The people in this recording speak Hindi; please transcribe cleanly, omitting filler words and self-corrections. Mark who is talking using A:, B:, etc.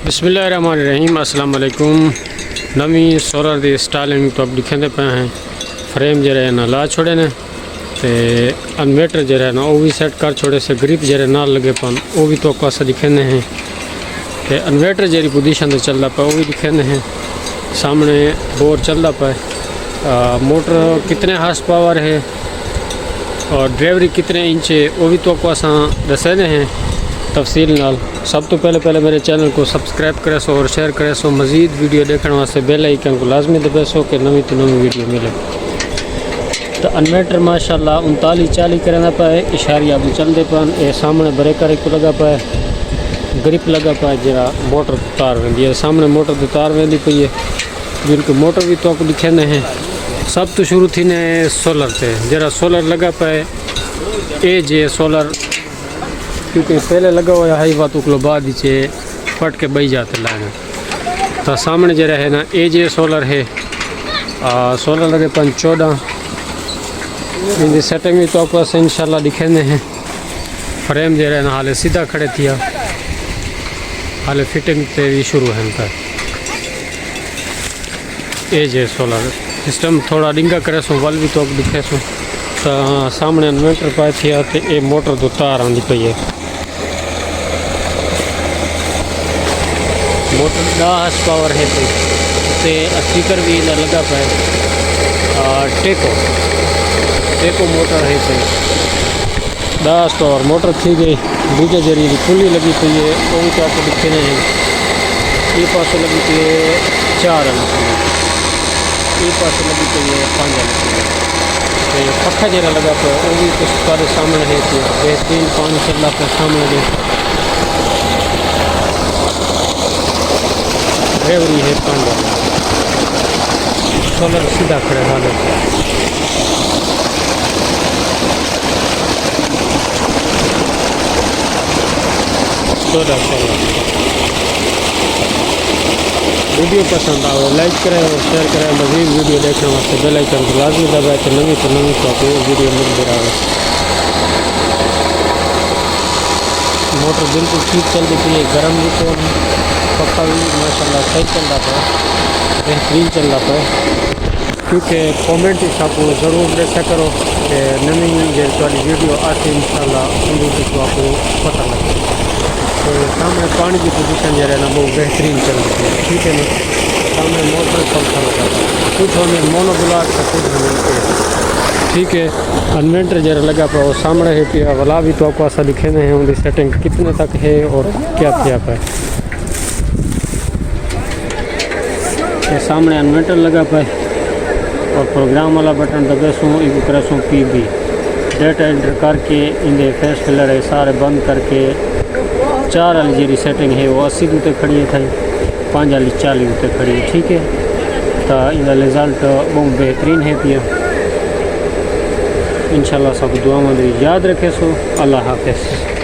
A: बिस्मिल्लाहिर्रहमानिर्रहीम अस्सलाम वालेकुम। नवी सोलर दी स्टाइलिंग तो अब दिखेंदे पे हैं। फ्रेम जरा ना ला छोड़े ने ते इन्वर्टर जरा ना वो भी सेट कर छोड़े से ग्रिप जरा ना लगे पन वो भी तो कासा दिखेंदे हैं ते इन्वर्टर जरी पोजीशन से चलता पे वो भी दिखेंदे हैं। सामने बोर चलता पे मोटर कितने हार्स पावर है और ड्राइवरी कितने इंच है वो भी तो असा दसेंदे हैं तफसील नाल। सब तो पहले मेरे चैनल को सब्सक्राइब करे सो और शेयर करे सो। मज़ीद वीडियो देखने वास्ते बेल आइकन को लाजमी दबे सो कि नवी तो नवी वीडियो मिले। तो इन्वर्टर माशाल्लाह 39-40 करना पाए इशारिया भी चलते पान। ये सामने ब्रेकर एक लगा पाए ग्रिप लगा पाए जरा मोटर तार वेंदी है। सामने मोटर की तार वेंदी पई है जिनके मोटर भी तो दिखेंदे हैं। सब तो शुरू थी ने सोलर से जरा सोलर लगा पाए ए जे सोलर क्योंकि पहले लगा हुआ है बात उकलो बाद ही फट के बही जाते लाने। तो सामने जरा है ना ए जे सोलर है सोलर लगे 14 इनकी सेटिंग भी तो आपको इंशाल्लाह दिखेंदे हैं। फ्रेम जरा है ना हाले सीधा खड़े थिया हाले फिटिंग से भी शुरू है इनका ए जे सोलर सिस्टम थोड़ा डिंगा करे सो वल भी तो दिखे सो। तो सामने इन्वर्टर पाए थिया तो ये मोटर तो तार आँदी पई है। मोटर 10 हार्स पावर है पई ते स्पीकर भी ना लगा पाए टेको मोटर है पई 10 हार्स पावर मोटर थी गई। दूजे जरिए की खुली लगी पई है वो भी तो आपको दिखे नहीं। ये पास लगी पई है 4 ये पास लगी पई है 5 तो ये पखा जरा लगा पे वो भी कुछ सारे सामने है कि बेहतरीन पानी चल रहा पे सामने है ड्राइवरी है 5 सोलर सीधा खड़े वाले 14 सोलर। वीडियो पसंद आओ लाइक करें और शेयर करें। मज़ीद वीडियो देखने वास्ते बेल आइकन को लाजमी दबाए तो नवी तो आपको वीडियो मिलती रहे। मोटर बिल्कुल ठीक चल रही है गर्म भी तो पक्का भी माशाल्लाह सही चल रहा है बेहतरीन चल रहा है। क्योंकि कमेंट आपको ज़रूर देखा करो कि नवी जो वीडियो आती इंशाल्लाह उनकी तो आपको पता लगे। तो सामने पानी की पोजीशन जो है ना वो बेहतरीन चल रही है ठीक है ना। सामने मोटर पंखा लगा कुछ हमें मोनो ब्लॉक का कुछ हमें ठीक है। इन्वर्टर जरा लगा पाए वो सामने है पिया वाला भी तो आपको ऐसा दिखे हैं उनकी सेटिंग कितने तक है और क्या क्या पाए। ये सामने इन्वर्टर लगा पाए और प्रोग्राम वाला बटन दबेसूँ एक करेसूँ PB डेटा एंटर करके इनके फेस फिलर है सारे बंद करके 4 वाली जी सेटिंग है वो 80 उत्ते खड़ी है थी 5 वाली 40 उत्ते खड़ी है ठीक है। तो इनका रिजल्ट बहुत बेहतरीन है पिया इंशाल्लाह सब दुआ में याद रखे सो। अल्लाह हाफिज़।